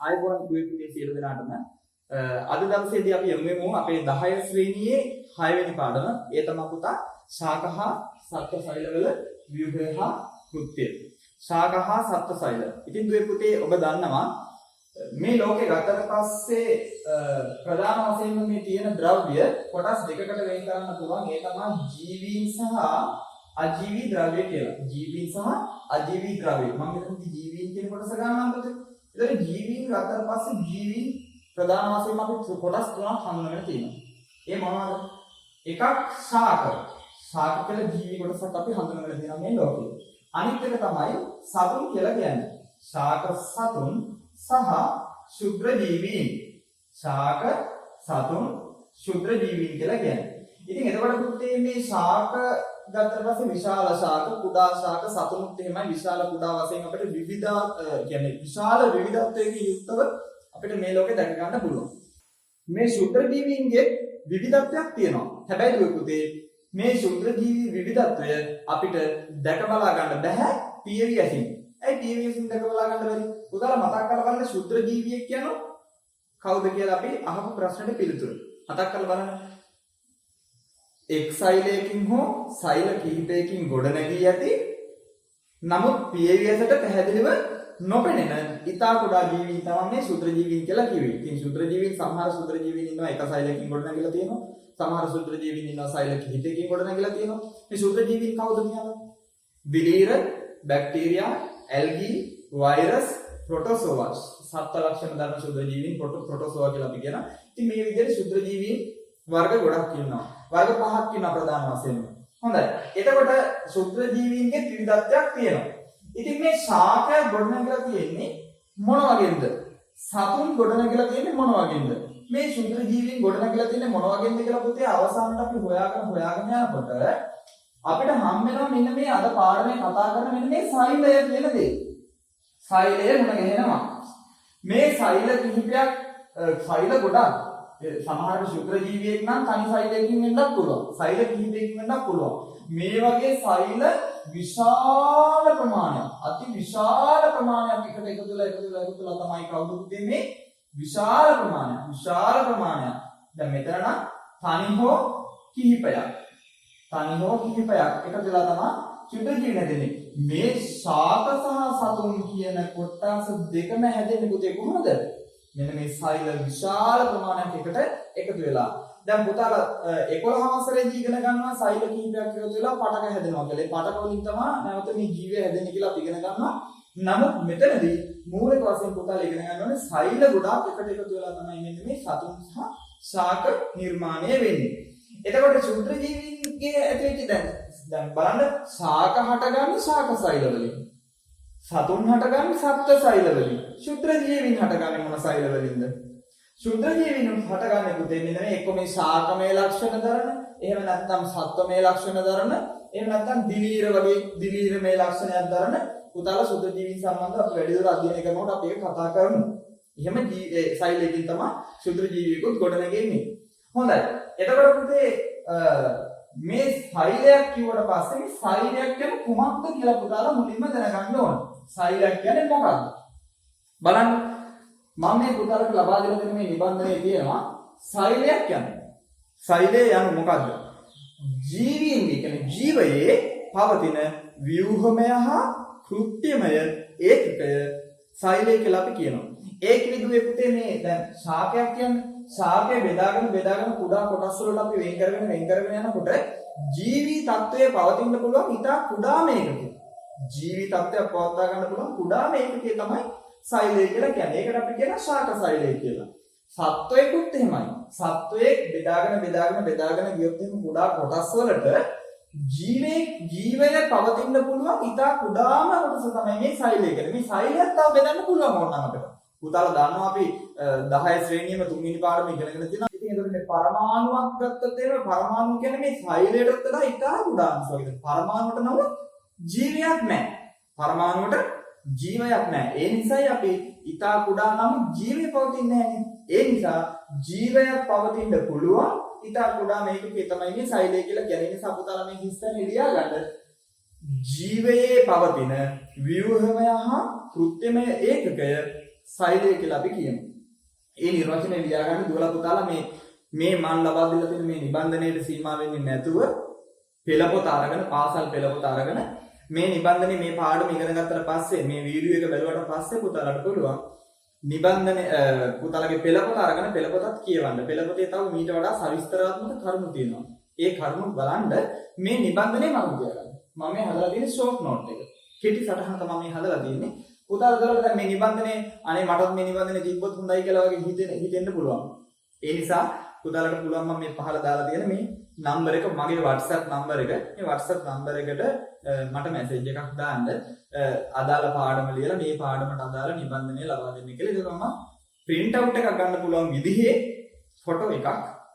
ආයුබෝවන් කුවේ සියලු දෙනාටම අද දවසේදී අපි යමු අපේ 10 ශ්‍රේණියේ 6 වෙනි පාඩම. ඒ තමයි පුතා ශාක හා සත්ත්ව සෛලවල ව්‍යුහය හා කෘත්‍යය. ශාක හා සත්ත්ව සෛල. ඉතින් දුවේ පුතේ ඔබ දන්නවා මේ ලෝකේ ගතට පස්සේ ප්‍රධාන වශයෙන්ම මේ තියෙන ද්‍රව්‍ය කොටස් දෙකකට වෙන් කරන්න පුළුවන්. ඒ තමයි ජීවීන් සහ අජීවී ද්‍රව්‍ය කියලා. ජීවීන් සහ අජීවී ද්‍රව්‍ය. මම මෙතනදී ජීවීන් කියන කොටස ගන්නවා පුතේ. ඒතර ජීවීන් ගතට පස්සේ ජීවීන් ප්‍රධාන වශයෙන් අපි කොටස් තුනක් හඳුනගෙන තියෙනවා. ඒ මොනවද? එකක් ශාක. ශාක කියලා ජීවි කොටසක් අපි හඳුනගෙන තියෙනවා මේ ලෝකේ. අනිත් එක තමයි සතුන් කියලා කියන්නේ. ශාක සතුන් සහ ශුද්‍ර ජීවීන්. ශාක සතුන් ශුද්‍ර ජීවීන් කියලා කියන්නේ. ඉතින් එතකොට පුතේ මේ ශාක ගත්තට පස්සේ විශාල ශාක, කුඩා ශාක, සතුනුත් එහෙමයි විශාල කුඩා වශයෙන් අපිට විවිධ කියන්නේ විශාල විවිධත්වයකින් යුක්තව අපිට මේ ලෝකේ දැක ගන්න පුළුවන්. මේ ශුද්‍ර ජීවීන්ගේ විවිධත්වයක් තියෙනවා. හැබැයි දුවේ පුතේ මේ ශුද්‍ර ජීවී විවිධත්වය අපිට දැක බලා ගන්න බෑ පියවි ඇසින්. ඇයි පියවි ඇසින් දැක බලා ගන්න බැරි? උදාහරණ මතක් කරලා බලන්න ශුද්‍ර ජීවියෙක් කියනවා කවුද කියලා අපි අහපු ප්‍රශ්නෙට පිළිතුර. මතක් කරලා බලන්න. එක් සෛලයකින් හෝ සෛල කිහිපයකින් ගොඩනැගී ඇති නමුත් පියවි ඇසට පැහැදිලිව නොපෙනෙන ඉතා කුඩා ජීවීන් තමයි මේ ශුද්‍ර ජීවීන් කියලා කිව්වේ. ඉතින් ශුද්‍ර ජීවීන් සමහර ශුද්‍ර ජීවීන් ඉන්නවා එක සෛලයකින් ගොඩනැගිලා තියෙනවා. සමහර ශුද්‍ර ජීවීන් ඉන්නවා සෛල කිහිපයකින් ගොඩනැගිලා තියෙනවා. මේ ශුද්‍ර ජීවීන් කවුද කියලා? දිලීර, බැක්ටීරියා, ඇල්ගී, වෛරස්, ප්‍රොටෝසෝවා. සත්ත්ව ලක්ෂණ දරන ශුද්‍ර ජීවීන් ප්‍රොටෝසෝවා කියලා අපි කියනවා. ඉතින් මේ විදිහට ශුද්‍ර ජීවීන් වර්ග ගොඩක් ඉන්නවා. වර්ග පහක් ඉන්නවා ප්‍රධාන වශයෙන්. හොඳයි. එතකොට ශුද්‍ර ජීවීන්ගේ ත්‍රිවිධත්වයක් තියෙනවා. ඉතින් මේ ශාකය ගොඩනැගිලා තියෙන්නේ මොන වගේද? සතුන් ගොඩනැගිලා තියෙන්නේ මොන වගේද? මේ ශුද්‍ර ජීවීන් ගොඩනැගිලා තියෙන්නේ මොන වගේද කියලා පුතේ අවසානට අපි හොයාගෙන යනකොට අපිට හම් වෙනවා මෙන්න මේ අද පාඩමේ කතා කරන මෙන්න මේ සෛලය කියන දේ. සෛලය මුණ ගැහෙනවා. මේ සෛල කිහිපයක් සෛල ගොඩක් සමහර ශුද්‍ර ජීවියෙක් නම් තනි සෛලයකින් වෙන්නත් පුළුවන්. සෛල කිහිපයකින් වෙන්නත් පුළුවන්. මේ වගේ සෛල විශාල ප්‍රමාණයක් අති විශාල ප්‍රමාණයක් එකට එකතු වෙලා තමයි කවුද පුතේ මේ විශාල ප්‍රමාණයක් දැන් මෙතන නම් තනි හෝ කිහිපයක් එකතු වෙලා තමයි ශුද්‍ර ජීවීන් හැදෙන්නේ. මේ ශාක සහ සතුන් කියන කොටස් දෙකම හැදෙන්නේ පුතේ කොහොමද? මෙන්න මේ සෛල විශාල ප්‍රමාණයක් එකට එකතු වෙලා. දැන් පුතාලා 11 වසරේදී ඉගෙන ගන්නවා සෛල කීපයක් එකතු වෙලා පටක හැදෙනවා කියලා. ඒ පටක වලින් තමයි නැවත මේ ජීවය හැදෙන්නේ කියලා අපි ඉගෙන ගන්නවා. නමුත් මෙතනදී මූලික වශයෙන් පුතාලා ඉගෙන ගන්න ඕනේ සෛල ගොඩාක් එකට එකතු වෙලා තමයි මෙන්න මේ සතුන් සහ ශාක නිර්මාණය වෙන්නේ. එතකොට ශුද්‍ර ජීවීන්ගේ ඇතුළේ දැන් බලන්න ශාක හටගන්නේ ශාක සෛල වලින්. සතුන් හටගන්නේ සත්ත්ව සෛල වලින්. ශුද්‍ර ජීවීන් හටගන්නේ මොන සෛල වලින්ද? ශුද්‍ර ජීවීන් හටගන්නේ පුතේ මෙන්න මේ එක්ක මේ ශාකමය ලක්ෂණ දරන, එහෙම නැත්නම් සත්වමය ලක්ෂණ දරන, එහෙම නැත්නම් දිලීරමය ලක්ෂණයක් දරන පුතාලා ශුද්‍ර ජීවීන් සම්බන්ධව අපි වැඩිදුර අධ්‍යයනය කරනකොට අපි ඒක කතා කරමු. එහෙම සෛලයකින් තමයි ශුද්‍ර ජීවීකුත් ගොඩනගෙන්නේ. හොඳයි. එතකොට පුතේ මේ සෛලයක් කිව්වට පස්සේ මේ සෛලයක් කියන්නේ කුමක්ද කියලා පුතාලා මුලින්ම දැනගන්න ඕන. සෛලයක් කියන්නේ මොකක්ද? බලන්න මම මේ පුතාලට ලබා දෙන මේ නිබන්ධනයේ තියෙනවා සෛලයක් කියන්නේ. සෛලය යන්නේ මොකද්ද? ජීවීන්ගේ කියන්නේ ජීවයේ පවතින ව්‍යුහමය හා කෘත්‍යමය ඒකකය සෛලය කියලා අපි කියනවා. ඒක විදුවේ පුතේ මේ දැන් ශාකයක් කියන්නේ ශාකය බෙදාගෙන කුඩා කොටස් වලට අපි වෙන් කරගෙන යනකොට ජීවී තත්වයේ පවතින්න පුළුවන් ඉතා කුඩා මේකකේ. ජීවී තත්වයක් පවත්වා ගන්න පුළුවන් කුඩා මේකකේ තමයි සෛලය කියලා කියන්නේ. ඒකට අපි කියන ශාක සෛලය කියලා. සත්වයකුත් එහෙමයි. සත්වයේ බෙදාගෙන ගියොත් එහෙම කුඩා කොටස් වලට ජීවය පවතින්න පුළුවන් ඉතා කුඩාම කොටස තමයි මේ සෛලය කියන්නේ. මේ සෛලයක් තව බෙදන්න පුළුවන් ඕනනම් අපිට. පුතාලා දන්නවා අපි 10 ශ්‍රේණියේම 3 වෙනි පාඩම ඉගෙනගෙන තියෙනවා. ඉතින් ඒකට මේ පරමාණුවක් ගත්තොත් එහෙම පරමාණු කියන්නේ මේ සෛලයටත් වඩා ඉතා කුඩා අංශයක්. පරමාණුවට නම් ජීවයක් නැහැ. පරමාණුවට ජීවයක් නැහැ. ඒ නිසායි අපි ඉතා කුඩා නම් ජීවය පවතින්නේ නැහැ. ඒ නිසා ජීවයක් පවතින්න පුළුවන් ඉතා කුඩා මේකේ තමයි මේ සෛලය කියලා කියන්නේ. ඒ නිසා පුතාලා මේ හිස්තැන එළියා ගන්න ජීවයේ පවතින ව්‍යුහමය හා කෘත්‍යමය ඒකකය සෛලය කියලා අපි කියමු. ඒ නිර්වචනය ලියා ගන්න දුවලා පුතාලා මේ මන් ලබා දීලා තියෙන මේ නිබන්ධනයේ සීමා වෙන්නේ නැතුව පෙළපොත අරගෙන පාසල් පෙළපොත අරගෙන මේ නිබන්ධනේ මේ පාඩම ඉගෙන ගත්තට පස්සේ මේ වීඩියෝ එක බැලුවට පස්සේ පුතාලට පුළුවන් නිබන්ධනේ පුතාලගේ පෙළපොත අරගෙන පෙළපොතත් කියවන්න. පෙළපොතේ තව මීට වඩා සවිස්තරාත්මක කරුණු තියෙනවා. ඒ කරුණු බලන්න මේ නිබන්ධනේ මම කියවන්න. මම මේ හදලා තියෙන ෂෝට් නෝට් එක. කෙටි සටහන තමයි මේ හදලා තියෙන්නේ. පුතාලා දරලා දැන් මේ නිබන්ධනේ අනේ මටත් මේ නිබන්ධනේ තිබ්බොත් හොඳයි කියලා වගේ හිතෙන්න පුළුවන්. ඒ නිසා පුතාලට පුළුවන් මම මේ පහල දාලා තියෙන මේ නම්බර එක මගේ WhatsApp නම්බර එක. මේ WhatsApp නම්බර එකට මට මැසේජ් එකක් දාන්න අදාළ පාඩම ලියලා මේ පාඩමට අදාළ නිබන්ධනය ලබා දෙන්න කියලා. ඒක තමයි print out එකක් ගන්න පුළුවන් විදිහේ ෆොටෝ එකක්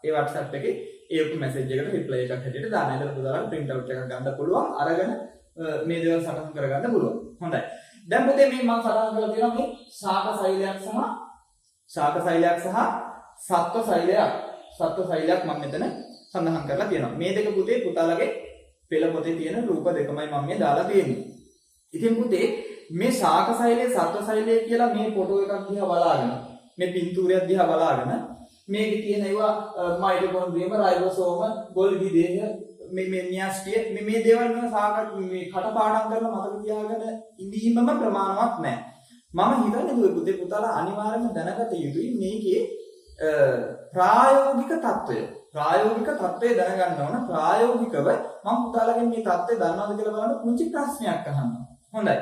ඒ WhatsApp එකේ ඒ මැසේජ් එකට රිප්ලයි එකක් හැටියට දාන්න. ඒක පුතාලට print out එකක් ගන්න පුළුවන්. අරගෙන මේ දේවල් සටහන් කරගන්න පුළුවන්. හොඳයි. දැන් පුතේ මේ මම සටහන් කරලා තියෙනවා මේ ශාක සෛලයක් සහ සත්ව සෛලයක්. සත්ව සෛලයක් මම මෙතන සඳහන් කරලා තියෙනවා. මේ දෙක පුතේ පුතාලගේ පෙළ පොතේ තියෙන රූප දෙකමයි මම මේ දාලා තියෙන්නේ. ඉතින් පුතේ මේ ශාක සෛලය සත්ව සෛලය කියලා මේ ෆොටෝ එකක් දිහා බලාගෙන මේ පින්තූරයක් දිහා බලාගෙන මේකේ තියෙන ඒවා මයිටොකොන්ඩ්‍රියම රයිබෝසෝම ගොල්ගි දේහ මේ න්‍යාස්ටිය මේ දේවල් මේ කටපාඩම් කරලා මතක තියාගෙන ඉඳීමම ප්‍රමාණවත් නැහැ. මම හිතන්නේ පුතේ පුතාලා අනිවාර්යයෙන්ම දැනගත යුතුයි මේකේ ප්‍රායෝගික తত্ত্বය දැනගන්න ඕන. ප්‍රායෝගිකව මම පුතාලගෙන් මේ தත්ත්වය දන්නවද කියලා බලන්න පුංචි ප්‍රශ්නයක් අහනවා. හොඳයි.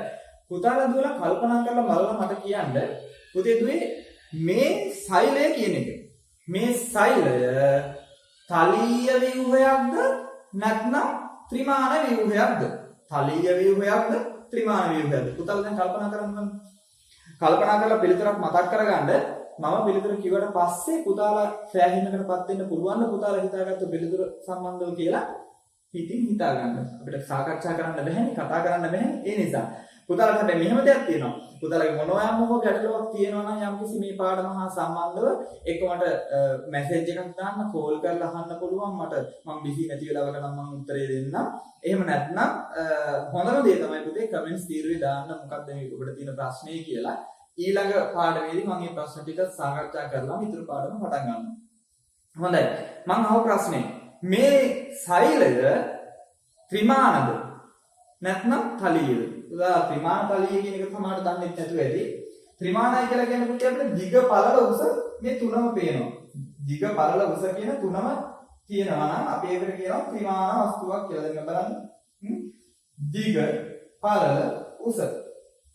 පුතාලා දුවලා කල්පනා කරලා බලලා මට කියන්න පුතේ දුවේ මේ සෛලය කියන එක. මේ සෛලය තලීය ව්‍යුහයක්ද නැත්නම් ත්‍රිමාන ව්‍යුහයක්ද? තලීය ව්‍යුහයක්ද ත්‍රිමාන ව්‍යුහයක්ද? පුතාලා දැන් කල්පනා කරන්න. කල්පනා කරලා පිළිතුරක් මතක් කරගන්න. මම පිළිතුර කිව්වට පස්සේ පුතාලා සෑහීමකටපත් වෙන්න පුළුවන් ද පුතාලා හිතාගත්ත පිළිතුර සම්බන්ධව කියලා හිතින් හිතා ගන්න. අපිට සාකච්ඡා කරන්න බැහැනේ, කතා කරන්න බැහැනේ. ඒ නිසා පුතාලාට හැබැයි මෙහෙම දෙයක් තියෙනවා. පුතාලාගේ මොනවාම හෝ ගැටලුවක් තියෙනවා නම් යම්කිසි මේ පාඩම හා සම්බන්ධව එක්ක මට මැසේජ් එකක් දාන්න, කෝල් කරලා අහන්න පුළුවන්. මම බිසි නැති වෙලාවක නම් මම උත්තරේ දෙන්නම්. එහෙම නැත්නම් හොඳම දේ තමයි පුතේ කමෙන්ට්ස් තීරුවේ දාන්න මොකක්ද මේ ඔබට තියෙන ප්‍රශ්නේ කියලා. ඊළඟ පාඩමේදී මම මේ ප්‍රශ්න ටික සාකච්ඡා කරලා ඊතුරු පාඩම පටන් ගන්නවා. හොඳයි. මම අහුව ප්‍රශ්නේ මේ සෛලය ත්‍රිමානද නැත්නම් තලීයද? උදා ත්‍රිමාන තලීය කියන එක තමයි දන්නේ නැතුව ඇති. ත්‍රිමානයි කියලා කියන්නේ පුතේ අපිට දිග පළල උස මේ තුනම පේනවා. දිග පළල උස කියන තුනම තියෙනවා නම් අපි ඒකට කියනවා ත්‍රිමාන වස්තුවක් කියලා. දැන් බලන්න. දිග පළල උස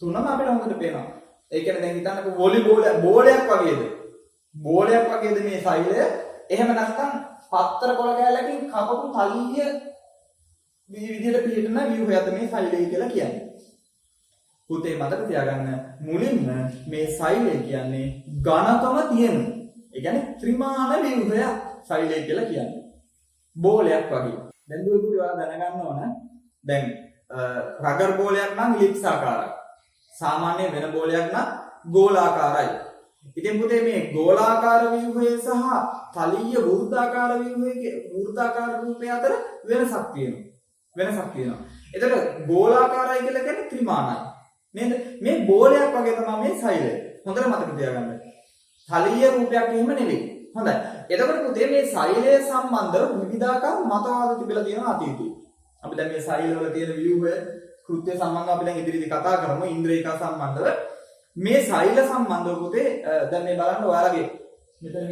තුනම අපිට හොඳට පේනවා. ඒ කියන්නේ දැන් හිතන්නකෝ වොලිබෝලයක් වගේද? බෝලයක් වගේද මේ සෛලය? එහෙම නැත්නම් පත්තර කොළ කැලලකින් කපපු තලීය විදිහට පිළිටන ව්‍යුහයද මේ සෛලය කියලා කියන්නේ. පුතේ මතක තියාගන්න මුලින්ම මේ සෛලය කියන්නේ ඝනකම තියෙන. ඒ කියන්නේ ත්‍රිමාන ව්‍යුහය සෛලය කියලා කියන්නේ. බෝලයක් වගේ. දැන් දුවපු ඔයාලා දැනගන්න ඕන. දැන් රගර් බෝලයක් නම් ඉලිප්ස් ආකාරයි. සාමාන්‍ය වෙන බෝලයක් නම් ගෝලාකාරයි. ඉතින් පුතේ මේ ගෝලාකාර ව්‍යුහය සහ තලීය වෘත්තාකාර රූපය අතර වෙනසක් තියෙනවා. එතකොට ගෝලාකාරයි කියලා කියන්නේ ත්‍රිමානයි. නේද? මේ බෝලයක් වගේ තමයි මේ සෛලය. හොඳට මතක තියාගන්න. තලීය රූපයක් එහෙම නෙවෙයි. හොඳයි. එතකොට පුතේ මේ සෛලය සම්බන්ධව විවිධාකාර මතවාද තිබිලා තියෙනවා අතීතයේ. අපි දැන් මේ සෛලවල තියෙන ව්‍යුහය කෘත්‍ය සම්බන්ධව අපි දැන් ඉදිරියේදී කතා කරමු. ඉන්ද්‍රියක සම්බන්ධව මේ සෛල සම්බන්ධව පුතේ දැන් මේ බලන්න ඔයාලගේ මෙතන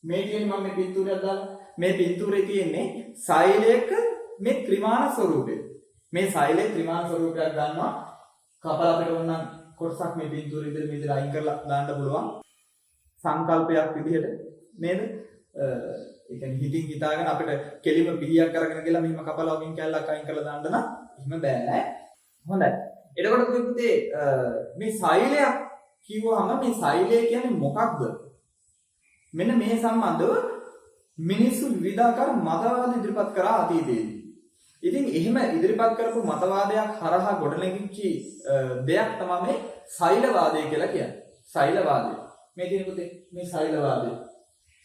මේ තියෙන්නේ මම මේ පින්තූරයක් දාලා මේ පින්තූරේ තියෙන්නේ සෛලයක මේ ත්‍රිමාන ස්වරූපය. මේ සෛලයේ ත්‍රිමාන ස්වරූපයක් ගන්නවා. කපලා අපිට ඕන කොටසක් මේ පින්තූරේ විදිහට අයින් කරලා දාන්න පුළුවන්. සංකල්පයක් විදිහට නේද? ඒ කියන්නේ හිතින් හිතාගෙන අපිට කෙලිම පිහියක් අරගෙන ගිහලා මෙහෙම කපලා වගින් කැල්ලක් අයින් කරලා දාන්න නම් එහෙම බෑ නෑ. හොඳයි. එතකොට පුතේ මේ සෛලයක් කිව්වහම මේ සෛලය කියන්නේ මොකක්ද? මෙන්න මේ සම්බන්ධව මිනිස්සු විවිධාකාර මතවාද ඉදිරිපත් කරා අතීතයේදී. ඉතින් එහෙම ඉදිරිපත් කරපු මතවාදයක් හරහා ගොඩනැගිච්ච දෙයක් තමයි මේ සෛලවාදය කියලා කියන්නේ. සෛලවාදය. මේ තියෙන පුතේ මේ සෛලවාදය.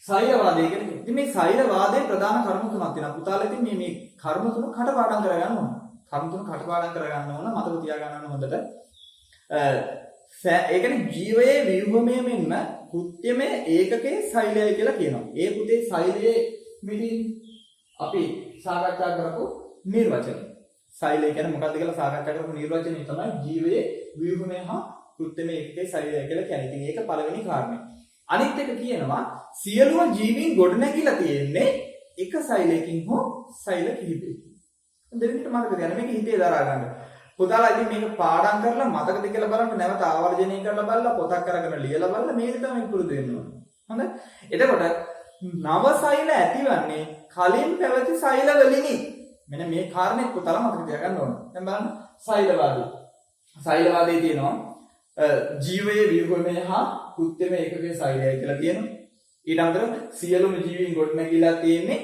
සෛලවාදය කියන්නේ ඉතින් මේ සෛලවාදයේ ප්‍රධාන කරුණු තුනක් තියෙනවා. පුතාලා ඉතින් මේ කරුණු තුන කටපාඩම් කරගන්න ඕන. කරුණු තුන කටපාඩම් කරගන්න ඕන. මතක තියාගන්න ඕන හොඳට. ඒ කියන්නේ ජීවයේ ව්‍යුහමය මෙන්ම කෘත්‍යමය ඒකකයේ සෛලය කියලා කියනවා. ඒ පුතේ සෛලයේ මෙලින් අපි සාකච්ඡා කරපු නිර්වචනය. සෛලය කියන්නේ මොකක්ද කියලා සාකච්ඡා කරපු නිර්වචනය තමයි ජීවයේ ව්‍යුහමය හා කෘත්‍යමය ඒකකයේ සෛලය කියලා කියන්නේ. ඉතින් ඒක පළවෙනි කාරණය. අනිත් එක කියනවා සියලුම ජීවීන් ගොඩනැගිලා තියෙන්නේ එක සෛලයකින් හෝ සෛල කිහිපයකින්. දෙවෙනිට මතක තියාගන්න මේක හිතේ දරා ගන්න. පුතාලා ඉතින් මේක පාඩම් කරලා මතකද කියලා බලන්න නැවත ආවර්ජනය කරලා බලලා පොතක් අරගෙන ලියලා බලලා මේක තමයි පුරුදු වෙන්න ඕනේ. හොඳයි. එතකොට නව සෛල ඇතිවන්නේ කලින් පැවති සෛල වලිනි. මෙන්න මේ කාරණේ පුතාලා මතක තියාගන්න ඕනේ. දැන් බලන්න සෛලවාදී. සෛලවාදී තියෙනවා ජීවයේ ව්‍යුහමය හා කෘත්‍යමය ඒකකයේ සෛලය කියලා කියනවා. ඊට අමතරව සියලුම ජීවීන් ගොඩනැගිලා තියෙන්නේ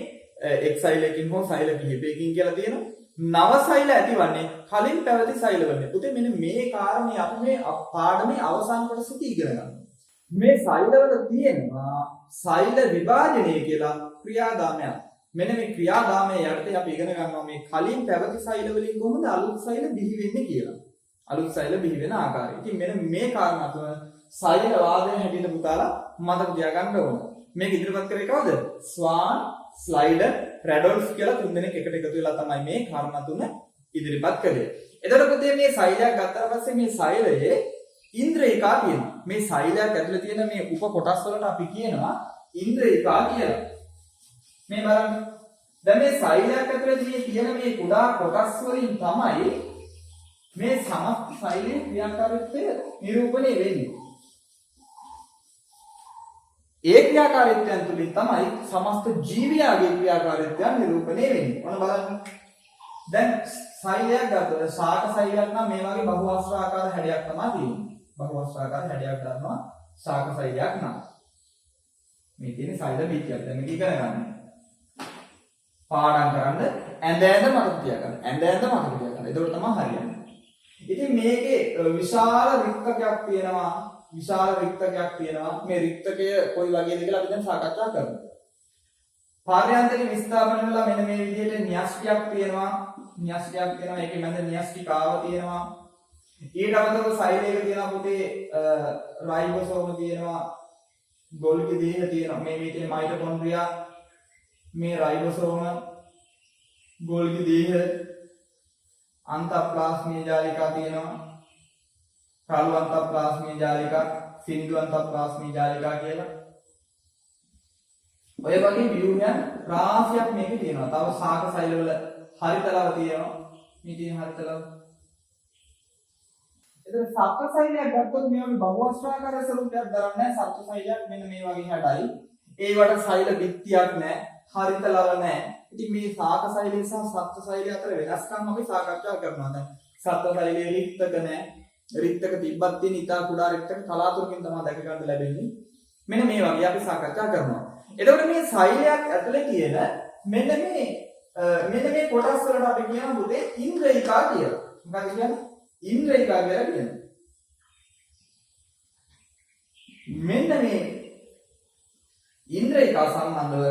එක් සෛලයකින් හෝ සෛල කිහිපයකින් කියලා තියෙනවා. නව සෛල ඇතිවන්නේ කලින් පැවති සෛල වලින්. පුතේ මෙන්න මේ කාරණේ අපි මේ පාඩමේ අවසාන කොටසදී ඉගෙන ගන්නවා. මේ සෛලවල තියෙනවා සෛල විභාජනය කියලා ක්‍රියාදාමයක්. මෙන්න මේ ක්‍රියාදාමයේ යටතේ අපි ඉගෙන ගන්නවා මේ කලින් පැවති සෛල වලින් කොහොමද අලුත් සෛල බිහි වෙන්නේ කියලා. අලුත් සෛල බිහි වෙන ආකාරය. ඉතින් මෙන්න මේ කාරණා තුන සෛල වාදයෙන් හැටියට පුතාලා මතක තියාගන්න ඕන. මේක ඉදිරිපත් කරේ කවුද? ස්වාන්, ස්ලයිඩර්, රැඩොල්ෆ් කියලා තුන් දෙනෙක් එකට එකතු වෙලා තමයි මේ කාරණා තුන ඉදිරිපත් කළේ. එතකොට පුතේ මේ සෛලයක් ගත්තාට පස්සේ මේ සෛලයේ ඉන්ද්‍රිකා තියෙනවා. මේ සෛලයක් ඇතුලේ තියෙන මේ උප කොටස් වලට අපි කියනවා ඉන්ද්‍රිකා කියලා. මේ බලන්න. දැන් මේ සෛලයක් ඇතුලේ තියෙන මේ කුඩා කොටස් වලින් තමයි මේ සමස්ත සෛලයේ ක්‍රියාකාරීත්වය නිරූපණය වෙන්නේ. ඒ ක්‍රියාකාරීත්වයන් තුලින් තමයි සමස්ත ජීවියාගේ ක්‍රියාකාරීත්වයන් නිරූපණය වෙන්නේ. ඔන්න බලන්න. දැන් සෛලයක් ගත්තොත් ශාක සෛලයක් නම් මේ වගේ බහුවස්ත්‍රාකාර හැඩයක් තමයි තියෙන්නේ. බහුවස්ත්‍රාකාර හැඩයක් ගන්නවා ශාක සෛලයක් නම්. මේ තියෙන සෛල බීජයක්. දැන් මේක ඉගෙන ගන්න. පාඩම් කරන්න ඇඳ මතක තියාගන්න. ඇඳ මතක තියාගන්න. ඒක තමයි හරියන්නේ. ඉතින් මේකේ විශාල රික්තකයක් තියෙනවා. මේ රික්තකය කොයි වගේද කියලා අපි දැන් සාකච්ඡා කරමු. පාරයන්තරික විස්ථාපන වල මෙන්න මේ විදිහට න්‍යෂ්ටියක් තියෙනවා. ඒකේ මැද න්‍යෂ්ටිකාව තියෙනවා. ඊට අමතරව සෛලයක තියෙනවා පුතේ රයිබෝසෝම තියෙනවා. ගොල්ගි දේහ තියෙනවා. මේ විදිහේ මයිටොකොන්ඩ්‍රියා, මේ රයිබෝසෝම, ගොල්ගි දේහ, අන්තප්ලාස්මීය ජාලිකා තියෙනවා. කාලු අන්තප්ලාස්මීය ජාලිකා, සින්දු අන්තප්ලාස්මීය ජාලිකා කියලා. ඔය වගේ ව්‍යුහයන් රාශියක් මේකේ තියෙනවා. තව ශාක සෛලවල හරිතලව තියෙනවා. මේ තියෙන හරිතලව. එතන සත්ත්ව සෛලයක් ගත්තොත් මේ වගේ බහුවස්ත්‍රාකාර ස්වරූපයක් දරන්නේ නැහැ. සත්ත්ව සෛලයක් මෙන්න මේ වගේ හැඩයි. ඒවට සෛල බිත්තියක් නැහැ. හරිතලව නැහැ. ඉතින් මේ ශාක සෛලය සහ සත්ත්ව සෛලය අතර වෙනස්කම් අපි සාකච්ඡා කරනවා. දැන් සත්ත්ව සෛලයේ රික්තක නැහැ. රික්තක තිබ්බත් තියෙන ඉතා කුඩා රික්තක කලාතුරකින් තමයි දැක ගන්න ලැබෙන්නේ. මෙන්න මේ වගේ අපි සාකච්ඡා කරනවා. එතකොට මේ සෛලයක් ඇතුලේ තියෙන මෙන්න මේ කොටස් වලට අපි කියනවා පුතේ ඉන්ද්‍රිකා කියලා. මොකක්ද කියන්නේ? ඉන්ද්‍රිකා කියලා කියනවා. මෙන්න මේ ඉන්ද්‍රිකා සම්බන්ධව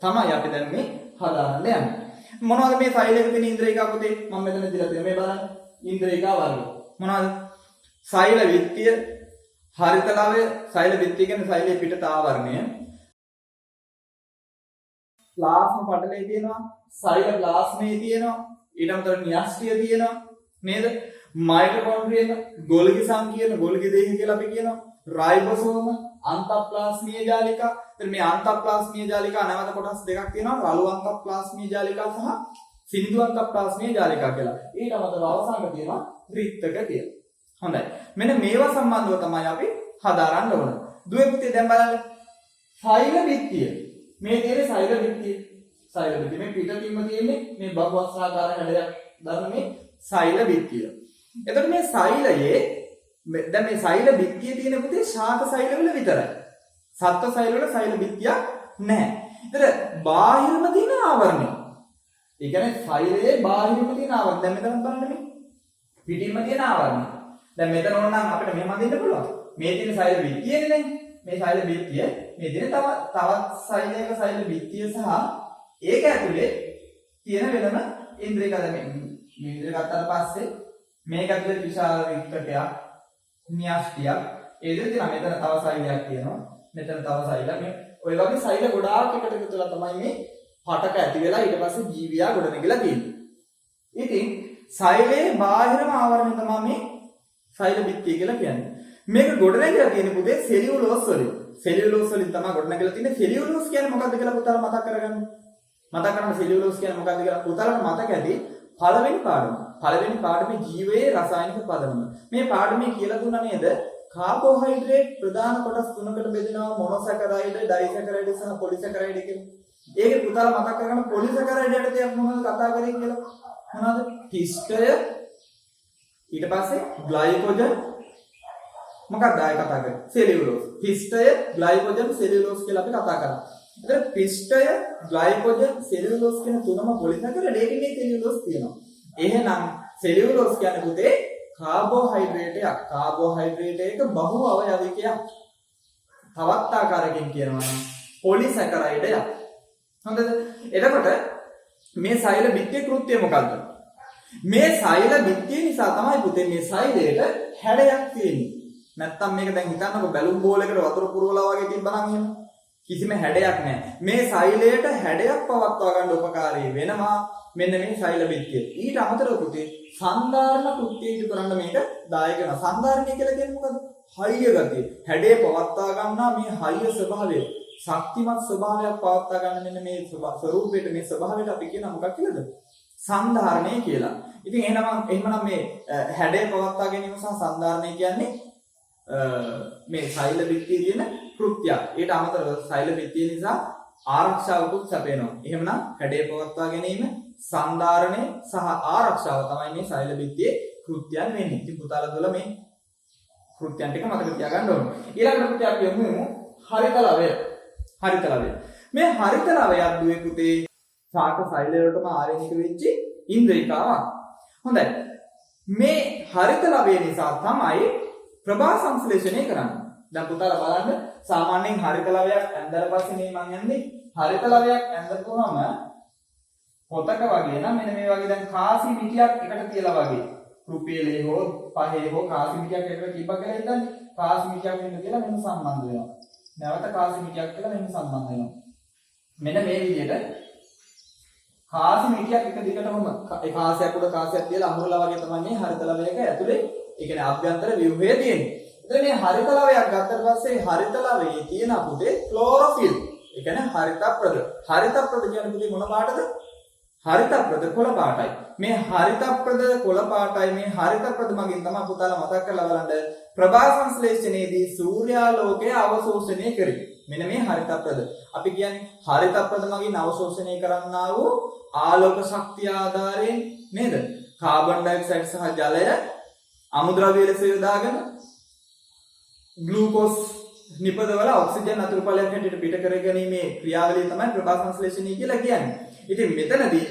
තමයි අපි දැන් මේ හදාගන්න යන්නේ. මොනවද මේ සෛලයක තියෙන ඉන්ද්‍රිකා පුතේ? මම මෙතන දීලා තියෙනවා. මේ බලන්න. ඉන්ද්‍රිකා වර්ග. මොනවද? සෛල විත්තිය, හරිතලවය, සෛල විත්තිය කියන්නේ සෛලයේ පිටත ආවරණය. ප්ලාස්ම පටලයේ තියෙනවා, සෛල ප්ලාස්මයේ තියෙනවා, ඊට අමතරව න්‍යෂ්ටිය තියෙනවා නේද? මයිටොකොන්ඩ්‍රියල, ගොල්ගි සංකීර්ණ, ගොල්ගි දේහ කියලා අපි කියනවා. රයිබෝසෝම, අන්තප්ලාස්මීය ජාලිකා. ඉතින් මේ අන්තප්ලාස්මීය ජාලිකා නැවත කොටස් දෙකක් තියෙනවා. රළු අන්තප්ලාස්මීය ජාලිකා සහ සින්දු අන්තප්ලාස්මීය ජාලිකා කියලා. ඊට අමතරව අවසානයේ තියෙනවා රික්තක කියලා. හොඳයි. මෙන්න මේවා සම්බන්ධව තමයි අපි හදාරන්න ඕන. දුවේ පුතේ දැන් බලන්න. සෛල විත්තිය. මේ තියෙන්නේ සෛල විත්තිය. මේ පිටින්ම තියෙන්නේ මේ බහුවස්ත්‍රාකාර හැඩයක් දරන මේ සෛල විත්තිය. එතකොට මේ සෛලයේ දැන් මේ සෛල විත්තිය තියෙන පුතේ ශාක සෛලවල විතරයි. සත්ත්ව සෛලවල සෛල විත්තියක් නැහැ. ඒතර බාහිරම තියෙන ආවරණය. ඒ කියන්නේ සෛලයේ බාහිරම තියෙන ආවරණය. දැන් මෙතන බලන්න මේ පිටින්ම තියෙන ආවරණය. දැන් මෙතන ඕනනම් අපිට මෙහෙම හදින්න පුළුවන්. මේ තියෙන සෛල විත්තියනේ දැන්. මේ සෛල විත්තිය මේ තියෙන තවත් සෛලයක සෛල විත්තිය සහ ඒක ඇතුලේ තියෙන වෙනම ඉන්ද්‍රියක දැන් මේ ඉන්ද්‍රිය ගත්තාට පස්සේ මේක ඇතුලේ විශාල රික්තකයක් න්‍යෂ්ටියක්. ඒ විදිහට තියෙනවා. මෙතන තව සෛලයක් තියෙනවා. මෙතන තව සෛලයක්. මේ ඔය වගේ සෛල ගොඩාක් එකට එකතු වෙලා තමයි මේ පටක ඇති වෙලා ඊට පස්සේ ජීවියා ගොඩනැගිලා තියෙන්නේ. ඉතින් සෛලයේ බාහිරම ආවරණය තමයි මේ සෛල බිත්තිය කියලා කියන්නේ. මේක ගොඩනැගිලා තියෙන පුතේ සෙලියුලෝස් වලින්. සෙලියුලෝස් වලින් තමයි ගොඩනැගිලා තියෙන්නේ. සෙලියුලෝස් කියන්නේ මොකක්ද කියලා පුතාලා මතක් කරගන්න. මතක් කරගන්න සෙලියුලෝස් කියන්නේ මොකක්ද කියලා පුතාලට මතක ඇති. පළවෙනි පාඩම. පළවෙනි පාඩමේ ජීවයේ රසායනික පදනම. මේ පාඩමේ කියලා දුන්නා නේද? කාබෝහයිඩ්‍රේට් ප්‍රධාන කොටස් තුනකට බෙදෙනවා මොනොසැකරයිඩ්, ඩයිසැකරයිඩ් සහ පොලිසැකරයිඩ් කියලා. ඒකේ පුතාලා මතක් කරගන්න පොලිසැකරයිඩ් යටතේ අපි මොනවද කතා කරේ කියලා. මොනවද? පිස්ටය ඊට පස්සේ ග්ලයිකෝජන් මොකක්ද ආයෙ කතා කරන්නේ? සෙලියුලෝස්. පිස්ටය, ග්ලයිකෝජන්, සෙලියුලෝස් කියලා අපි කතා කරා. එතන පිස්ටය, ග්ලයිකෝජන්, සෙලියුලෝස් කියන තුනම පොලිසැකරයිඩ් ඒකේ මේ සෙලියුලෝස් තියෙනවා. එහෙනම් සෙලියුලෝස් කියන්නේ පුතේ කාබෝහයිඩ්‍රේටයක්. කාබෝහයිඩ්‍රේට් එක බහු අවයවිකයක්. තවත් ආකාරයකින් කියනවා නම් පොලිසැකරයිඩයක්. හොඳද? එතකොට මේ සෛල බිත්තියේ කෘත්‍යය මොකද්ද? මේ සෛල බිත්තිය නිසා තමයි පුතේ මේ සෛලයට හැඩයක් තියෙන්නේ. නැත්තම් මේක දැන් හිතන්නකො බැලුම් බෝලයකට වතුර පුරවලා වගේ තිබ්බනම් එහෙම කිසිම හැඩයක් නැහැ. මේ සෛලයට හැඩයක් පවත්වා ගන්න උපකාරී වෙනවා මෙන්න මේ සෛල බිත්තිය. ඊට අමතරව පුතේ සන්ධාරණ කෘත්‍යය ඉදු කරන්න මේක දායක වෙනවා. සන්ධාරණය කියලා කියන්නේ මොකද්ද? හයිය ගතිය. හැඩේ පවත්වා ගන්නා මේ හයිය ස්වභාවය, ශක්තිමත් ස්වභාවයක් පවත්වා ගන්න මෙන්න මේ ස්වරූපයට මේ ස්වභාවයට අපි කියනවා මොකක් කියලාද? සන්ධාරණය කියලා. ඉතින් එහෙමනම් මේ හැඩේ පවත්වා ගැනීම සහ සන්ධාරණය කියන්නේ මේ සෛල බිත්තියේ තියෙන කෘත්‍යයක්. ඊට අමතරව සෛල බිත්තිය නිසා ආරක්ෂාවකුත් සැපේනවා. එහෙමනම් හැඩේ පවත්වා ගැනීම, සන්ධාරණය සහ ආරක්ෂාව තමයි මේ සෛල බිත්තියේ කෘත්‍යයන් වෙන්නේ. ඉතින් පුතාලා දුල මේ කෘත්‍යයන් ටික මතක තියාගන්න ඕනේ. ඊළඟට පුතේ අපි යමු හරිත ලවය. හරිත ලවය. මේ හරිත ලවයක් දුවේ පුතේ ශාක සෛල වලටම ආවේනික වෙච්ච ඉන්ද්‍රිකාවක්. හොඳයි. මේ හරිත ලවය නිසා තමයි ප්‍රභා සංශ්ලේෂණය කරන්නේ. දැන් පුතාලා බලන්න සාමාන්‍යයෙන් හරිත ලවයක් ඇඳලා පස්සේ මේ මං යන්නේ හරිත ලවයක් ඇඳපුවම පොතක වගේ නම් මෙන්න මේ වගේ දැන් කාසි මිටියක් එකට තියලා වගේ රුපියලේ හෝ පහේ හෝ කාසි මිටියක් එකට තිබ්බා කියලා හිතන්නේ කාසි මිටියක් වෙන්න කියලා මෙන්න සම්බන්ධ වෙනවා. නැවත කාසි මිටියක් කියලා මෙන්න සම්බන්ධ වෙනවා. මෙන්න මේ විදිහට කාසි මිටියක් එක දිගටම ඒ කාසියක් උඩ කාසියක් තියලා අමුරලා වගේ තමයි මේ හරිත ලවයක ඇතුලේ ඒ කියන්නේ අභ්‍යන්තර ව්‍යුහය තියෙන්නේ. එතන මේ හරිත ලවයක් ගත්තට පස්සේ හරිත ලවයේ තියෙන පුතේ ක්ලෝරොෆිල්. ඒ කියන්නේ හරිතප්‍රද. හරිතප්‍රද කියන්නේ පුතේ මොන පාටද? හරිතප්‍රද කොළ පාටයි. මේ හරිතප්‍රද කොළ පාටයි මේ හරිතප්‍රද මගින් තමයි පුතාලා මතක් කරලා බලන්න ප්‍රභා සංශ්ලේෂණයේදී සූර්යාලෝකය අවශෝෂණය කරේ. මෙන්න මේ හරිතප්‍රද. අපි කියන්නේ හරිතප්‍රද මගින් අවශෝෂණය කරන්නා වූ ආලෝක ශක්තිය ආධාරයෙන් නේද? කාබන් ඩයොක්සයිඩ් සහ ජලය අමුද්‍රව්‍ය ලෙස යොදාගෙන ග්ලූකෝස් නිපදවල ඔක්සිජන් අතුරුඵලයක් හැටියට පිට කරගැනීමේ ක්‍රියාවලිය තමයි ප්‍රභා සංශ්ලේෂණය කියලා කියන්නේ. ඉතින් මෙතනදී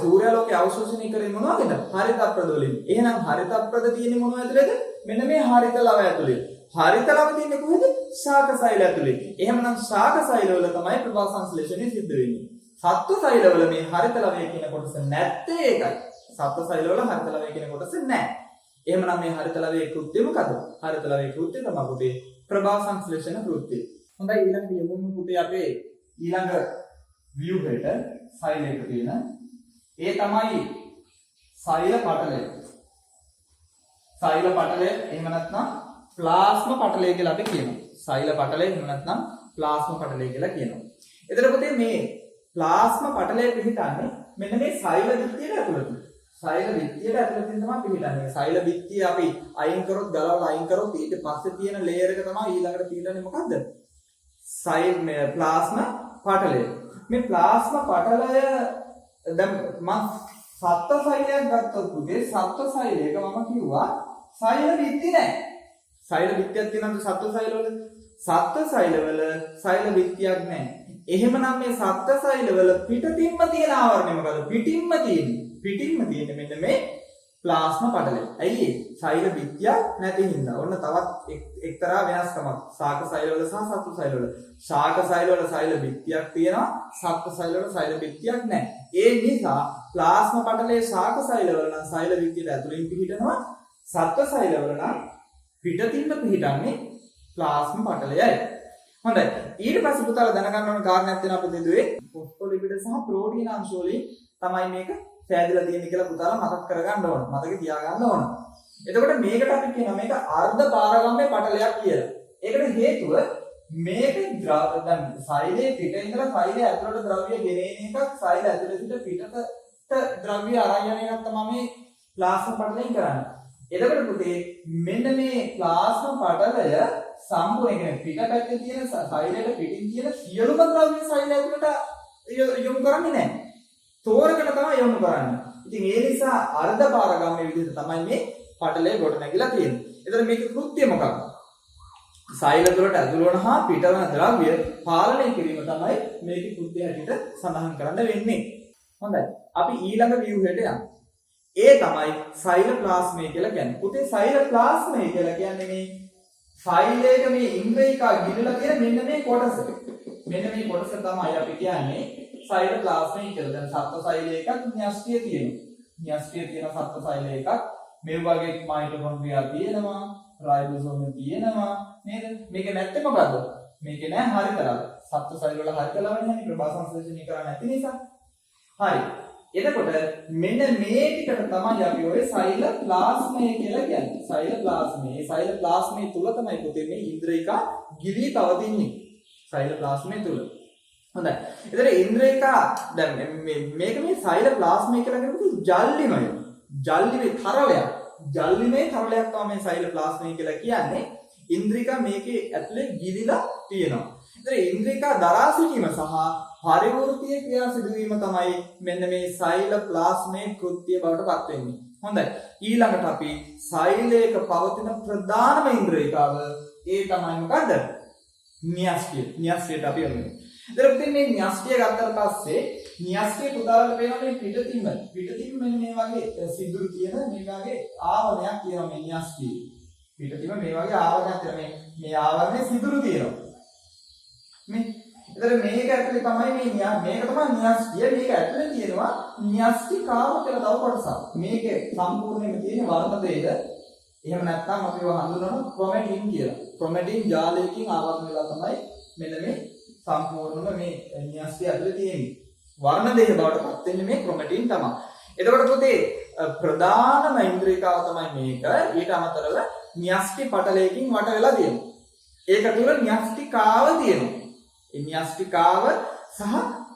සූර්යාලෝකයේ අවශෝෂණය කරේ මොනවද? හරිතප්‍රද වලින්. එහෙනම් හරිතප්‍රද තියෙන්නේ මොනව ඇතුලේද? මෙන්න මේ හරිත ලව ඇතුලේ. හරිත ලව තියෙන්නේ කොහෙද? ශාක සෛල ඇතුලේ. එහෙමනම් ශාක සෛල වල තමයි ප්‍රභා සංශ්ලේෂණය සිද්ධ වෙන්නේ. සත්ව සෛල වල මේ හරිත ලවය කියන කොටස නැත්තේ ඒකයි. සත්ව සෛල වල හරිත ලවය කියන කොටස නැහැ. එහෙමනම් මේ හරිත ලවයේ කෘත්‍ය මොකද? හරිත ලවයේ කෘත්‍ය තමයි පුතේ ප්‍රභා සංශ්ලේෂණ කෘත්‍ය. හොඳයි ඊළඟ යමුමු පුතේ අපේ ඊළඟ ව්‍යුහයට සෛලයක තියෙන ඒ තමයි සෛල පටලය. සෛල පටලය එහෙම නැත්නම් ප්ලාස්ම පටලය කියලා අපි කියනවා. සෛල පටලය එහෙම නැත්නම් ප්ලාස්ම පටලය කියලා කියනවා. එතකොට පුතේ මේ ප්ලාස්ම පටලය පිහිටන්නේ මෙන්න මේ සෛල බිත්තියට ඇතුළත. සෛල බිත්තියට ඇතුළතින් තමයි පිහිටන්නේ. සෛල බිත්තිය අපි අයින් කරොත් ගලවලා අයින් කරොත් ඊට පස්සේ තියෙන ලේයර් එක තමයි ඊළඟට පිහිටන්නේ මොකද්ද? සෛල ප්ලාස්ම පටලය. මේ ප්ලාස්ම පටලය දැන් මම සත්ත්ව සෛලයක් ගත්තොත් පුතේ සත්ත්ව සෛලයක මම කිව්වා සෛල බිත්ති නැහැ. සෛල බිත්තියක් තියෙනවද සත්ත්ව සෛලවල? සත්ත්ව සෛලවල සෛල බිත්තියක් නැහැ. එහෙමනම් මේ සත්ත්ව සෛලවල පිටින්ම තියෙන ආවරණය මොකද? පිටින්ම තියෙන්නේ මෙන්න මේ ප්ලාස්ම පටලය. ඇයි ඒ? සෛල බිත්තියක් නැති හින්දා. ඔන්න තවත් එක්තරා වෙනස්කමක්. ශාක සෛලවල සහ සත්ත්ව සෛලවල. ශාක සෛලවල සෛල බිත්තියක් තියෙනවා. සත්ත්ව සෛලවල සෛල බිත්තියක් නැහැ. ඒ නිසා ප්ලාස්ම පටලයේ ශාක සෛලවල නම් සෛල බිත්තියට ඇතුලින් පිහිටනවා. සත්ත්ව සෛලවල නම් පිටතින්ම පිහිටන්නේ ප්ලාස්ම පටලයයි. හොඳයි. ඊට පස්සේ පුතාලා දැනගන්න ඕන කාරණයක් තියෙනවා අපිට දෙදුවේ ෆොස්ෆොලිපිඩ සහ ප්‍රෝටීන අංශ වලින් තමයි මේක සෑදිලා තියෙන්නේ කියලා පුතාලා මතක් කරගන්න ඕන. මතක තියාගන්න ඕන. එතකොට මේකට අපි කියනවා මේක අර්ධ පාරගම්මේ පටලයක් කියලා. ඒකට හේතුව මේක දැන් සෛලයේ පිට ඉඳලා සෛලය ඇතුළට ද්‍රව්‍ය ගෙනෙන එකක් සෛල ඇතුළේ සිට පිටට ද්‍රව්‍ය අරන් යන එකක් තමයි මේ ප්ලාස්ම පටලයෙන් කරන්නේ. එතකොට පුතේ මෙන්න මේ ප්ලාස්ම පටලය සම්පූර්ණ කියන්නේ පිට පැත්තේ තියෙන සෛලයට පිටින් තියෙන සියලුම ද්‍රව්‍ය සෛල ඇතුළට යොමු කරන්නේ නැහැ. තෝරගෙන තමයි යොමු කරන්නේ. ඉතින් ඒ නිසා අර්ධ පාරගම්මේ විදිහට තමයි මේ පටලය ගොඩ නැගිලා තියෙන්නේ. එතකොට මේකේ කෘත්‍යය මොකක්ද? සෛල තුළට ඇතුළු වන හා පිටවන ද්‍රව්‍ය පාලනය කිරීම තමයි මේකේ කෘත්‍යය හැටියට සඳහන් කරන්න වෙන්නේ. හොඳයි. අපි ඊළඟ ව්‍යුහයට යමු. ඒ තමයි සෛලප්ලාස්මය කියලා කියන්නේ. පුතේ සෛලප්ලාස්මය කියලා කියන්නේ මේ සෛලයක මේ ඉන්ද්‍රියකා ගිනලා තියෙන මෙන්න මේ කොටස. මෙන්න මේ කොටස තමයි අපි කියන්නේ සෛලප්ලාස්මය කියලා. දැන් සත්ව සෛලයකක් න්‍යෂ්ටිය තියෙනවා. න්‍යෂ්ටිය තියෙන සත්ව සෛලයකක් මේ වගේ මයිටොකොන්ඩ්‍රියා තියෙනවා, රයිබෝසෝම තියෙනවා නේද? මේක නැත්තේ මොකද්ද? මේක නෑ හරිතලාව. සත්ව සෛල වල හරිතලාවනේ නැහැ ප්‍රභා සංශ්ලේෂණය කරන්නේ නැති නිසා. හරි. එතකොට මෙන්න මේ ටිකට තමයි අපි ඔය සෛලප්ලාස්මය කියලා කියන්නේ. සෛලප්ලාස්මය. සෛලප්ලාස්මය තුල තමයි පුතේ මේ ඉන්ද්‍රියකා ගිලී පවතින්නේ. සෛලප්ලාස්මය තුල. හොඳයි. එතකොට ඉන්ද්‍රියකා දැන් මේක මේ සෛලප්ලාස්මය කියලා කියන්නේ ජල්ලිමය. ජල්ලිමේ තරලයක්. ජල්ලිමේ තරලයක් තමයි මේ සෛලප්ලාස්මය කියලා කියන්නේ. ඉන්ද්‍රියකා මේකේ ඇතුලේ ගිලිලා තියෙනවා. එතකොට ඉන්ද්‍රියකා දරා සිටීම සහ පරිවෘත්තීය ක්‍රියා සිදුවීම තමයි මෙන්න මේ සෛලප්ලාස්මයේ කෘත්‍ය බවට පත් වෙන්නේ. හොඳයි. ඊළඟට අපි සෛලයක පවතින ප්‍රධානම ඉන්ද්‍රියකාව ඒ තමයි මොකද්ද? න්‍යෂ්ටිය. න්‍යෂ්ටියට අපි යමු. එතකොට මේ න්‍යෂ්ටිය ගත්තට පස්සේ න්‍යෂ්ටිය පුතාලට පේනවා මේ පිටතින් මෙන්න මේ වගේ සිදුරු තියෙන මේ වගේ ආවරණයක් තියෙනවා මේ න්‍යෂ්ටිය. පිටතින් මේ වගේ ආවරණයක් තියෙනවා. මේ ආවරණේ සිදුරු තියෙනවා. මේ එතන මේක ඇතුලේ තමයි මේක තමයි න්‍යෂ්ටිය. මේක ඇතුලේ තියෙනවා න්‍යෂ්ටිකාව කියලා තව කොටසක්. මේකේ සම්පූර්ණයෙන්ම තියෙන වර්ණ ભેද. එහෙම නැත්නම් අපි ඒවා හඳුන්වනවා ක්‍රොමැටින් කියලා. ක්‍රොමැටින් ජාලයකින් ආවරණය වෙලා තමයි මෙන්න මේ සම්පූර්ණම මේ න්‍යෂ්ටිය ඇතුලේ තියෙන්නේ. වර්ණ ભેද බවට පත් වෙන්නේ මේ ක්‍රොමැටින් තමයි. එතකොට පුතේ ප්‍රධානම ඉන්ද්‍රියකාව තමයි මේක. ඊට අමතරව න්‍යෂ්ටි පටලයකින් වට වෙලා තියෙනවා. ඒක තුල න්‍යෂ්ටිකාව තියෙනවා. න්‍යෂ්ටිකාව සහ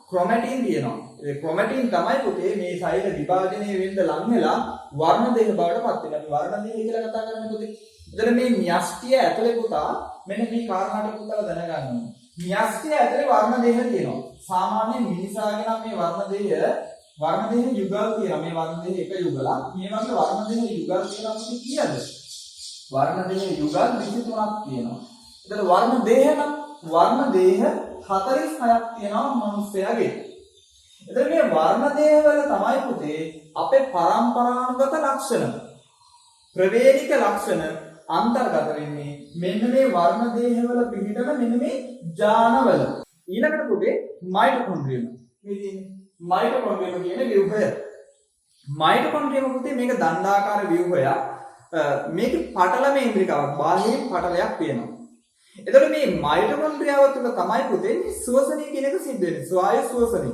ක්‍රොමැටින් තියෙනවා. ඒ ක්‍රොමැටින් තමයි පුතේ මේ සෛල විභාජනය වෙන්න ලං වෙලා වර්ණ දෙක බවට පත් වෙනවා. අපි වර්ණ දෙක කියලා කතා කරන්නේ පුතේ. එතන මේ න්‍යෂ්ටිය ඇතුලේ පුතා මෙන්න මේ කාරණාට පුතාලා දැනගන්න ඕනේ. න්‍යෂ්ටිය ඇතුලේ වර්ණ දෙක තියෙනවා. සාමාන්‍ය මිනිසාගේ නම් මේ වර්ණ දෙක යුගල් තියෙනවා. මේ වර්ණ දෙක එක යුගලක්. මේ වගේ වර්ණ දෙක යුගල් තියෙනවා කියන්නේ කීයද? වර්ණ දෙක යුගල් 23ක් තියෙනවා. එතන වර්ණ දෙක නම් වර්ණ දේහ 46ක් තියෙනවා මිනිස්යාගේ. එතන මේ වර්ණ දේහ වල තමයි පුතේ අපේ පරම්පරානුගත ලක්ෂණ ප්‍රවේලික ලක්ෂණ අන්තර්ගත වෙන්නේ මෙන්න මේ වර්ණ දේහ වල පිහිටන මෙන්න මේ ජානවල. ඊළඟට පුතේ මයිටොකොන්ඩ්‍රියම. මේ තියෙන්නේ මයිටොකොන්ඩ්‍රියම කියන ව්‍යුහය. මයිටොකොන්ඩ්‍රියම පුතේ මේක දණ්ඩාකාර ව්‍යුහයක්. මේකේ පටලමේ ඉන්ද්‍රිකාවක් බාහිරින් පටලයක් තියෙනවා. එතකොට මේ මයිටොකොන්ඩ්‍රියාව තුළ තමයි පුතේ ශ්වසනය කියන එක සිද්ධ වෙන්නේ. ස්වායු ශ්වසනය.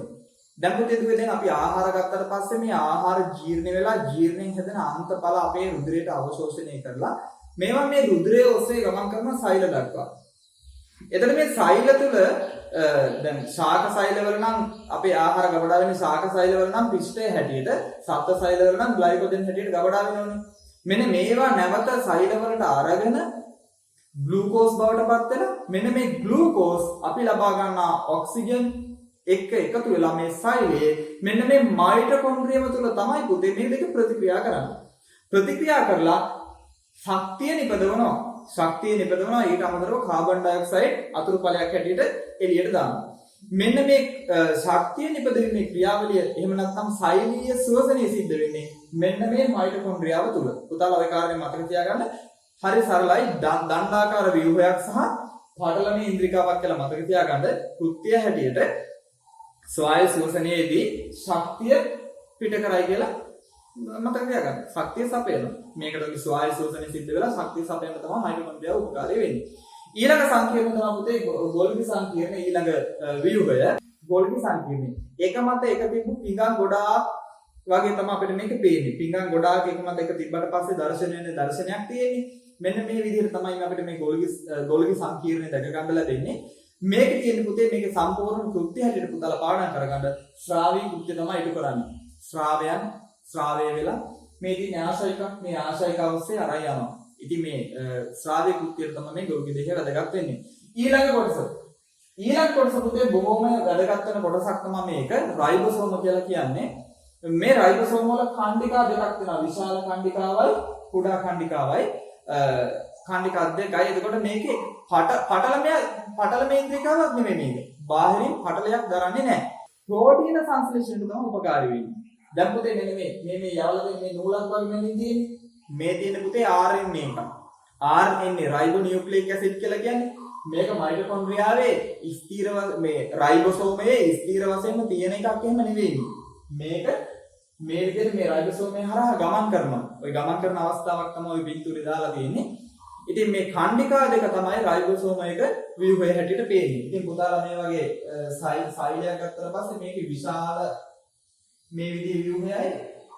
දැන් පුතේ දුවේ අපි ආහාර ගත්තට පස්සේ මේ ආහාර ජීර්ණ වෙලා ජීර්ණයෙන් හැදෙන අන්තඵල අපේ රුධිරයට අවශෝෂණය කරලා මේවා මේ රුධිරයේ ඔස්සේ ගමන් කරන සෛල දක්වා. එතකොට මේ සෛල තුළ දැන් ශාක සෛලවල නම් අපේ ආහාර ගබඩා වෙන්නේ ශාක සෛලවල නම් පිෂ්ඨය හැටියට, සත්ත්ව සෛලවල නම් ග්ලයිකෝජන් හැටියට ගබඩා වෙනවනේ. මෙන්න මේවා නැවත සෛලවලට අරගෙන ග්ලූකෝස් බවට පත් වෙන මෙන්න මේ ග්ලූකෝස් අපි ලබා ගන්නා ඔක්සිජන් එක්ක එකතු වෙලා මේ සෛලයේ මෙන්න මේ මයිටොකොන්ඩ්‍රියම තුල තමයි පුතේ මේ දෙක ප්‍රතික්‍රියා කරන්නේ. ප්‍රතික්‍රියා කරලා ශක්තිය නිපදවනවා. ශක්තිය නිපදවනවා ඊට අමතරව කාබන් ඩයොක්සයිඩ් අතුරු ඵලයක් හැටියට එළියට දානවා. මෙන්න මේ ශක්තිය නිපදවීමේ ක්‍රියාවලිය එහෙම නැත්නම් සෛලීය ශ්වසනය සිද්ධ වෙන්නේ මෙන්න මේ මයිටොකොන්ඩ්‍රියාව තුල. පුතාලා ඔය කාරණේ මතක තියාගන්න. හරි සරලයි දණ්ඩාකාර ව්‍යුහයක් සහ පටලමේ ඉන්ද්‍රිකාවක් කියලා මතක තියාගන්න. කෘත්‍ය හැටියට ස්වායු ශ්වසනයේදී ශක්තිය පිට කරයි කියලා මතක තියාගන්න. ශක්තිය සපයන. මේකට ස්වායු ශෝෂණය සිද්ධ වෙලා ශක්තිය සපයන තමයි මයිටොකොන්ඩ්‍රියා උපකාරී වෙන්නේ. ඊළඟ සංකීර්ණ තමයි පුතේ ගොල්ගි සංකීර්ණ ඊළඟ ව්‍යුහය. ගොල්ගි සංකීර්ණය. එක මත එක තිබු පිඟන් ගොඩාක් වගේ තමයි අපිට මේක පේන්නේ. පිඟන් ගොඩාක් එක මත එක තිබ්බට පස්සේ දර්ශනයේ දර්ශනයක් තියෙන්නේ. මෙන්න මේ විදිහට තමයි අපිට මේ ගොල්ගි සංකීර්ණය දැක ගන්න ලැබෙන්නේ. මේකේ තියෙන පුතේ මේකේ සම්පූර්ණ කෘත්‍ය හැටියට පුතාලා පාඩම් කරගන්න ශ්‍රාවී කෘත්‍ය තමයි ඉටු කරන්නේ. ශ්‍රාවයන් ශ්‍රාවය වෙලා මේ තියෙන ආශයක මේ ආශයක ඔස්සේ අරයි යනවා. ඉතින් මේ ශ්‍රාවී කෘත්‍යයට තමයි මේ ගොල්ගි දෙක වැදගත් වෙන්නේ. ඊළඟ කොටස පුතේ බොහොම වැදගත් වෙන කොටසක් තමයි මේක රයිබෝසෝම කියලා කියන්නේ. මේ රයිබෝසෝම වල කණ්ඩිකා දෙකක් තියෙනවා. විශාල කණ්ඩිකාවයි කුඩා කණ්ඩිකාවයි කණ්ඩිකා දෙකයි. එතකොට මේකේ පටලමේ ඉන්ද්‍රිකාවක් නෙමෙයි මේක. බාහිරින් පටලයක් දරන්නේ නැහැ. ප්‍රෝටීන සංශ්ලේෂණයට තමයි උපකාරී වෙන්නේ. දැන් පුතේ මෙන්න මේ යවලා මේ නූලක් වගේ මෙන්න තියෙන්නේ. මේ තියෙන පුතේ RNA එක. RNA රයිබෝනියුක්ලික් ඇසිඩ් කියලා කියන්නේ. මේක මයිටොකොන්ඩ්‍රියාවේ ස්ථිර මේ රයිබෝසෝමයේ ස්ථිර වශයෙන්ම තියෙන එකක් එහෙම නෙවෙයි. මේක මේ විදිහට මේ රයිබෝසෝමයේ හරහා ගමන් කරනවා. ওই ගමන් කරන අවස්ථාවක් තමයි ওই බින්දුවේ දාලා තියෙන්නේ. ඉතින් මේ කණ්ඩිකා දෙක තමයි රයිබෝසෝමයක ව්‍යුහය හැටියට පේන්නේ. ඉතින් පුතාලා මේ වගේ සෛලයක් ගත්තට පස්සේ මේකේ විශාල මේ විදිහේ ව්‍යුහයයි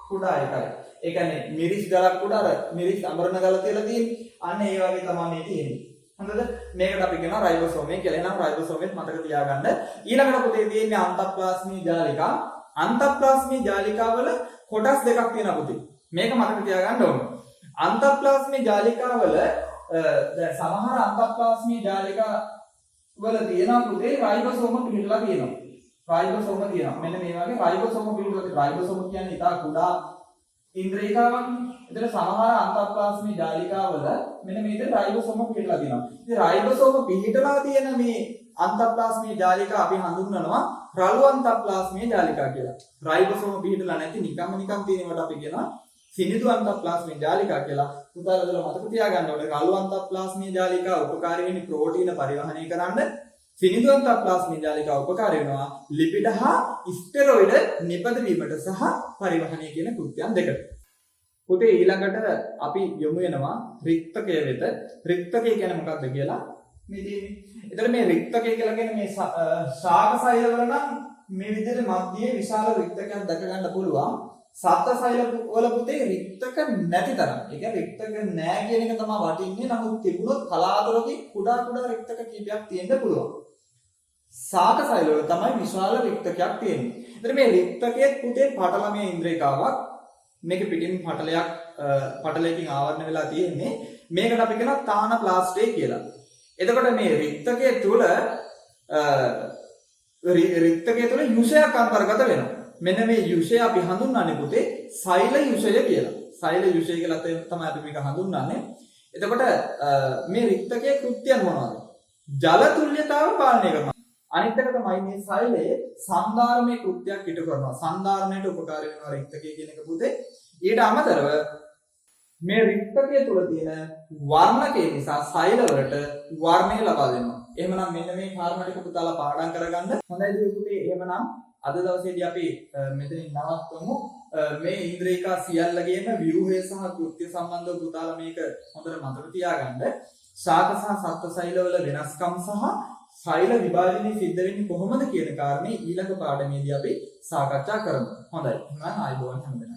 කුඩා එකයි. ඒ කියන්නේ මිරිස් ගලක් උඩ අර මිරිස් අඹරන ගල තියලා තියෙන්නේ. අන්න ඒ වගේ තමයි මේ තියෙන්නේ. හරිද? මේකට අපි කියනවා රයිබෝසෝමය කියලා. එහෙනම් රයිබෝසෝමෙත් මතක තියාගන්න. ඊළඟට පුතේ තියෙන්නේ අන්තප්ලාස්මී ජාලිකා. අන්තප්ලාස්මී ජාලිකාවල කොටස් දෙකක් තියෙනවා පුතේ. මේක මතක තියාගන්න ඕන. අන්තප්ලාස්මී ජාලිකාවල දැන් සමහර අන්තප්ලාස්මී ජාලිකා වල තියෙනවා පුතේ රයිබෝසෝම පිළිලා තියෙනවා. රයිබෝසෝම තියෙනවා. මෙන්න මේ වගේ රයිබෝසෝම පිළිලා රයිබෝසෝම කියන්නේ ඉතා කුඩා ඉන්ද්‍රිකාවක්. එතන සමහර අන්තප්ලාස්මී ජාලිකාවල මෙන්න මේ විදිහට රයිබෝසෝම පිළිලා තියෙනවා. ඉතින් රයිබෝසෝම පිළිටලා තියෙන මේ අන්තප්ලාස්මී ජාලිකා අපි හඳුන්වනවා රළු අන්තප්ලාස්මී ජාලිකා කියලා. රයිබෝසෝම පිළිටලා නැති නිකම් තියෙනවට අපි කියනවා සිනිඳු අන්තප්ලාස්මී ජාලිකා කියලා. පුතාලා මතක තියාගන්න ඕනේ රළු අන්තප්ලාස්මී ජාලිකා උපකාරී වෙන්නේ ප්‍රෝටීන පරිවහනය කරන්න. සිනිඳු අන්තප්ලාස්මී ජාලිකා උපකාරී වෙනවා ලිපිඩ හා ස්ටෙරොයිඩ් නිපද වීමට සහ පරිවහනය කියන කෘත්‍යයන් දෙකට. පුතේ ඊළඟට අපි යොමු වෙනවා රික්තකය වෙත. රික්තකය කියන්නේ මොකක්ද කියලා මේ තියෙන්නේ. එතන මේ රික්තකය කියලා කියන්නේ මේ ශාක සෛල වල නම් මේ විදිහට මධ්‍යයේ විශාල රික්තකයක් දැක ගන්න පුළුවන්. සත්ත්ව සෛල වල පුතේ රික්තක නැති තරම්. ඒ කියන්නේ රික්තක නැහැ කියන එක තමයි වටින්නේ. නමුත් තිබුණොත් කලාතුරකින් කුඩා රික්තක කීපයක් තියෙන්න පුළුවන්. ශාක සෛල වල තමයි විශාල රික්තකයක් තියෙන්නේ. එතන මේ රික්තකයේ පුතේ පටලමේ ඉන්ද්‍රිකාවක්. මේක පිටින් පටලයකින් ආවරණය වෙලා තියෙන්නේ. මේකට අපි කියනවා තාන ප්ලාස්ටේ කියලා. එතකොට මේ රික්තකයේ තුල යුෂයක් අන්තර්ගත වෙනවා. මෙන්න මේ යුෂය අපි හඳුන්වන්නේ පුතේ සෛල යුෂය කියලා. සෛල යුෂය කියලා තමයි අපි මේක හඳුන්වන්නේ. එතකොට මේ රික්තකයේ කෘත්‍යයන් මොනවද? ජල තුල්‍යතාව පාලනය කරනවා. අනිත් එක තමයි මේ සෛලයේ සන්ධාරමේ කෘත්‍යයක් ඉටු කරනවා. සන්ධාරණයට උපකාරී වෙනවා රික්තකය කියන එක පුතේ. ඊට අමතරව මේ රික්තකය තුල තියෙන වර්ණකේ නිසා සෛල වලට වර්ණය ලබා දෙනවා. එහෙමනම් මෙන්න මේ කාරණා ටික පුතාලා පාඩම් කරගන්න. හොඳයි පුතේ. එහෙමනම් අද දවසේදී අපි මෙතනින් නවත්වමු. මේ ඉන්ද්‍රිකා සියල්ලගේම ව්‍යුහය සහ කෘත්‍ය සම්බන්ධව පුතාලා මේක හොඳට මතක තියාගන්න. ශාක සහ සත්ත්ව සෛල වල වෙනස්කම් සහ සෛල විභාජනය සිද්ධ වෙන්නේ කොහොමද කියන කාරණේ ඊළඟ පාඩමේදී අපි සාකච්ඡා කරමු. හොඳයි. එහෙනම් ආයුබෝවන් හැමදෙනාට.